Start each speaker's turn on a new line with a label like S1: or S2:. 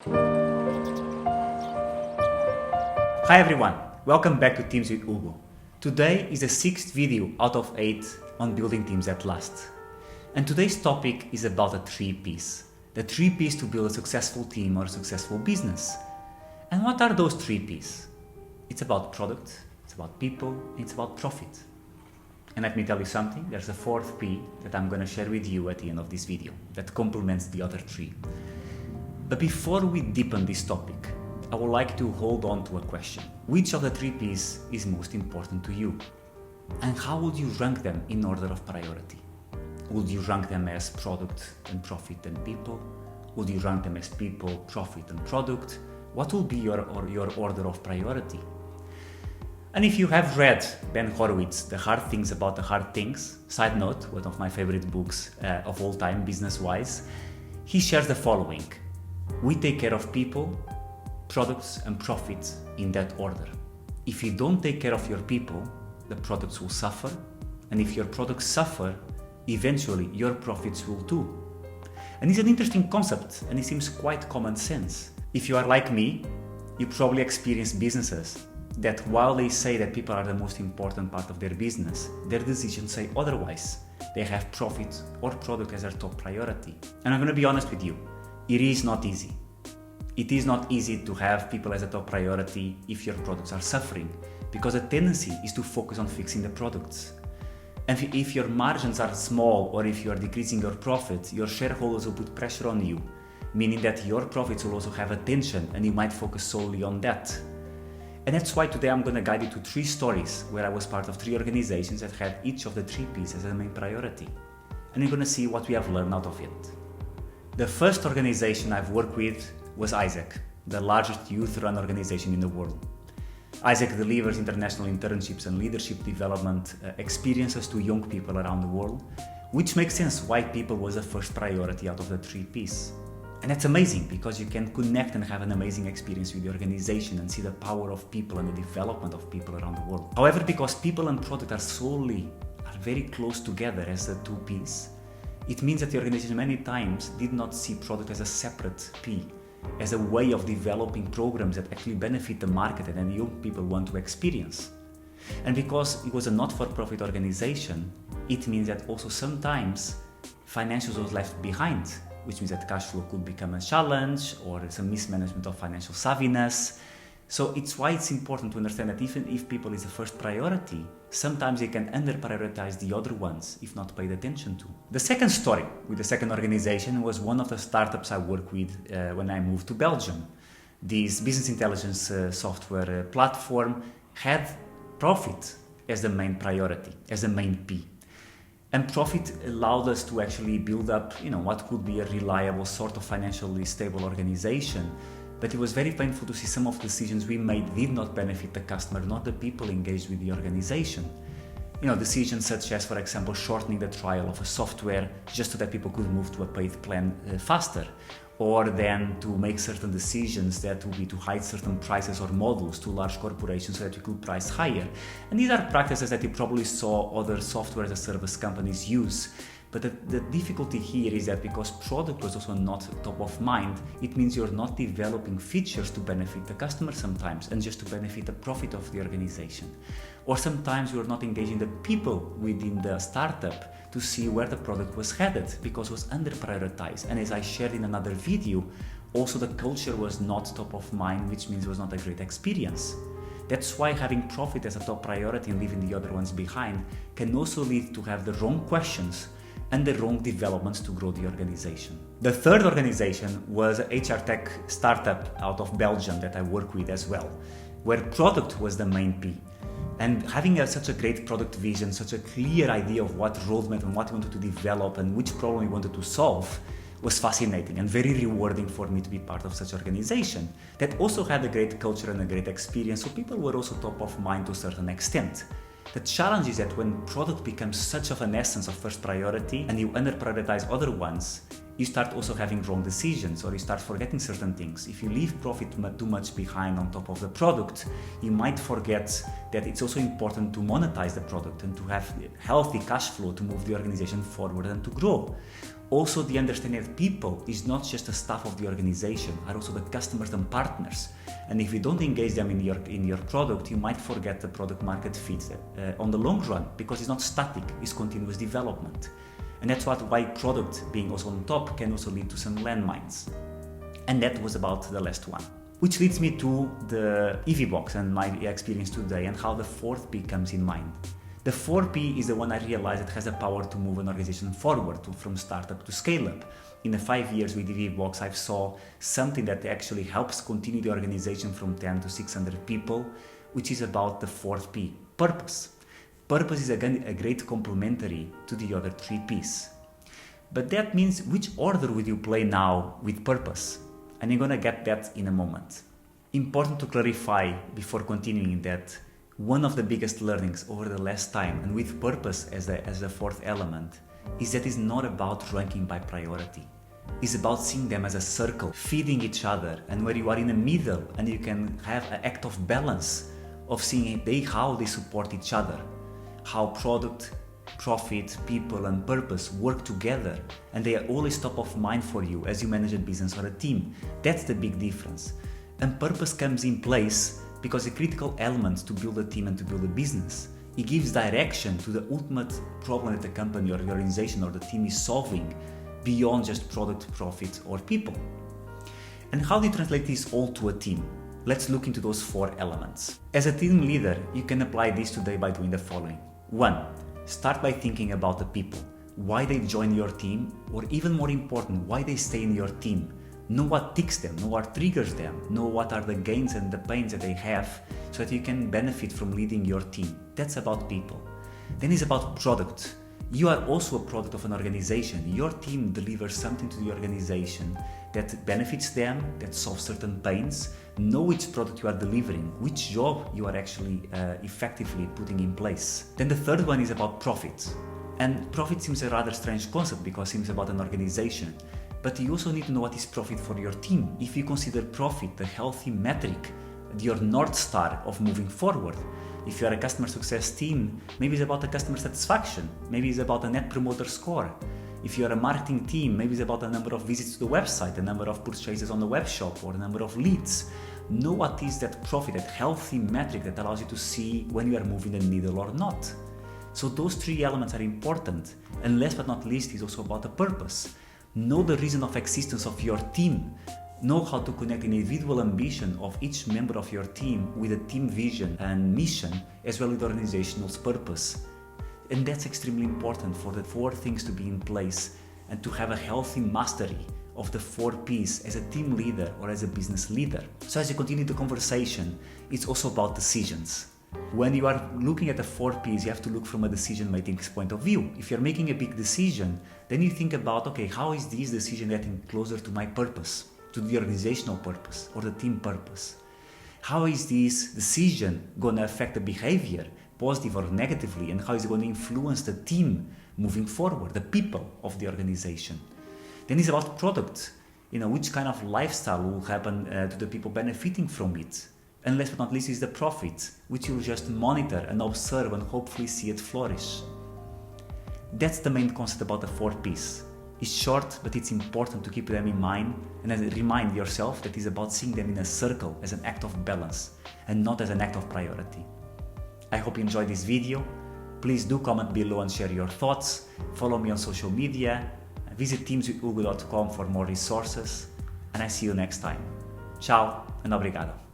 S1: Hi everyone, welcome back to Teams with Hugo. Today is the 6th video out of 8 on building teams at last. And today's topic is about the 3 Ps. The 3 Ps to build a successful team or a successful business. And what are those 3 Ps? It's about product, it's about people, and it's about profit. And let me tell you something, there's a 4th P that I'm going to share with you at the end of this video that complements the other 3. But before we deepen this topic, I would like to hold on to a question. Which of the 3 Ps is most important to you? And how would you rank them in order of priority? Would you rank them as product and profit and people? Would you rank them as people, profit and product? What will be your order of priority? And if you have read Ben Horowitz, The Hard Things About the Hard Things, side note, one of my favorite books of all time, business-wise, he shares the following. We take care of people, products and profits in that order. If you don't take care of your people, the products will suffer. And if your products suffer, eventually your profits will too. And it's an interesting concept and it seems quite common sense. If you are like me, you probably experience businesses that while they say that people are the most important part of their business, their decisions say otherwise. They have profit or product as their top priority. And I'm going to be honest with you, it is not easy. It is not easy to have people as a top priority if your products are suffering, because the tendency is to focus on fixing the products. And if your margins are small or if you are decreasing your profit, your shareholders will put pressure on you, meaning that your profits will also have attention and you might focus solely on that. And that's why today I'm going to guide you to 3 stories where I was part of 3 organizations that had each of the 3 Ps as a main priority. And you're going to see what we have learned out of it. The first organization I've worked with was Isaac, the largest youth-run organization in the world. Isaac delivers international internships and leadership development experiences to young people around the world, which makes sense why people was the first priority out of the 3 Ps. And that's amazing because you can connect and have an amazing experience with the organization and see the power of people and the development of people around the world. However, because people and product are very close together as the 2 Ps, it means that the organization many times did not see product as a separate P, as a way of developing programs that actually benefit the market and the young people want to experience. And because it was a not-for-profit organization, it means that also sometimes financials was left behind, which means that cash flow could become a challenge or some mismanagement of financial savviness. So it's why it's important to understand that even if people is the first priority, sometimes they can under-prioritize the other ones if not paid attention to. The second story with the second organization was one of the startups I worked with when I moved to Belgium. This business intelligence software platform had profit as the main priority, as the main P. And profit allowed us to actually build up, what could be a reliable sort of financially stable organization. But it was very painful to see some of the decisions we made did not benefit the customer, not the people engaged with the organization. Decisions such as, for example, shortening the trial of a software just so that people could move to a paid plan faster, or then to make certain decisions that would be to hide certain prices or models to large corporations so that you could price higher. And these are practices that you probably saw other software as a service companies use. But the difficulty here is that because product was also not top of mind, it means you're not developing features to benefit the customer sometimes and just to benefit the profit of the organization. Or sometimes you're not engaging the people within the startup to see where the product was headed because it was under-prioritized. And as I shared in another video, also the culture was not top of mind, which means it was not a great experience. That's why having profit as a top priority and leaving the other ones behind can also lead to have the wrong questions and the wrong developments to grow the organization. The third organization was an HR tech startup out of Belgium that I work with as well, where product was the main P. And having such a great product vision, such a clear idea of what roadmap and what we wanted to develop and which problem we wanted to solve was fascinating and very rewarding for me to be part of such an organization that also had a great culture and a great experience, so people were also top of mind to a certain extent. The challenge is that when product becomes such of an essence of first priority and you under-prioritize other ones, you start also having wrong decisions or you start forgetting certain things. If you leave profit too much behind on top of the product, you might forget that it's also important to monetize the product and to have healthy cash flow to move the organization forward and to grow. Also, the understanding that people is not just the staff of the organization, are also the customers and partners. And if you don't engage them in your product, you might forget the product market fit on the long run, because it's not static, it's continuous development. And that's why product being also on top can also lead to some landmines. And that was about the last one. Which leads me to the EV box and my experience today and how the fourth P comes in mind. The 4P is the one I realized that has the power to move an organization forward from startup to scale up. In the 5 years with EVBox, I saw something that actually helps continue the organization from 10 to 600 people, which is about the 4th P, purpose. Purpose is again a great complementary to the other 3 Ps. But that means which order would you play now with purpose? And you're gonna get that in a moment. Important to clarify before continuing that one of the biggest learnings over the last time, and with purpose as the fourth element, is that it's not about ranking by priority. It's about seeing them as a circle, feeding each other, and where you are in the middle and you can have an act of balance of seeing how they support each other, how product, profit, people and purpose work together, and they are always top of mind for you as you manage a business or a team. That's the big difference. And purpose comes in place because a critical element to build a team and to build a business. It gives direction to the ultimate problem that the company or the organization or the team is solving beyond just product, profit or people. And how do you translate this all to a team? Let's look into those 4 elements. As a team leader, you can apply this today by doing the following. 1. Start by thinking about the people, why they join your team, or even more important, why they stay in your team. Know what ticks them, know what triggers them, know what are the gains and the pains that they have so that you can benefit from leading your team. That's about people. Then it's about product. You are also a product of an organization. Your team delivers something to the organization that benefits them, that solves certain pains. Know which product you are delivering, which job you are actually effectively putting in place. Then the third one is about profit. And profit seems a rather strange concept because it seems about an organization. But you also need to know what is profit for your team. If you consider profit a healthy metric, your North Star of moving forward. If you are a customer success team, maybe it's about the customer satisfaction. Maybe it's about a net promoter score. If you are a marketing team, maybe it's about the number of visits to the website, the number of purchases on the web shop, or the number of leads. Know what is that profit, that healthy metric that allows you to see when you are moving the needle or not. So those 3 elements are important. And last but not least is also about the purpose. Know the reason of existence of your team. Know how to connect the individual ambition of each member of your team with a team vision and mission, as well as the organizational purpose. And that's extremely important for the 4 things to be in place and to have a healthy mastery of the 4 Ps as a team leader or as a business leader. So as you continue the conversation, it's also about decisions. When you are looking at the 4 Ps, you have to look from a decision-making point of view. If you're making a big decision, then you think about, okay, how is this decision getting closer to my purpose, to the organizational purpose or the team purpose? How is this decision going to affect the behavior, positive or negatively, and how is it going to influence the team moving forward, the people of the organization? Then it's about product. Which kind of lifestyle will happen to the people benefiting from it? And last but not least is the profit, which you'll just monitor and observe and hopefully see it flourish. That's the main concept about the 4 Ps. It's short, but it's important to keep them in mind and remind yourself that it's about seeing them in a circle as an act of balance and not as an act of priority. I hope you enjoyed this video. Please do comment below and share your thoughts. Follow me on social media. Visit teamswithhugo.com for more resources. And I see you next time. Ciao and obrigado.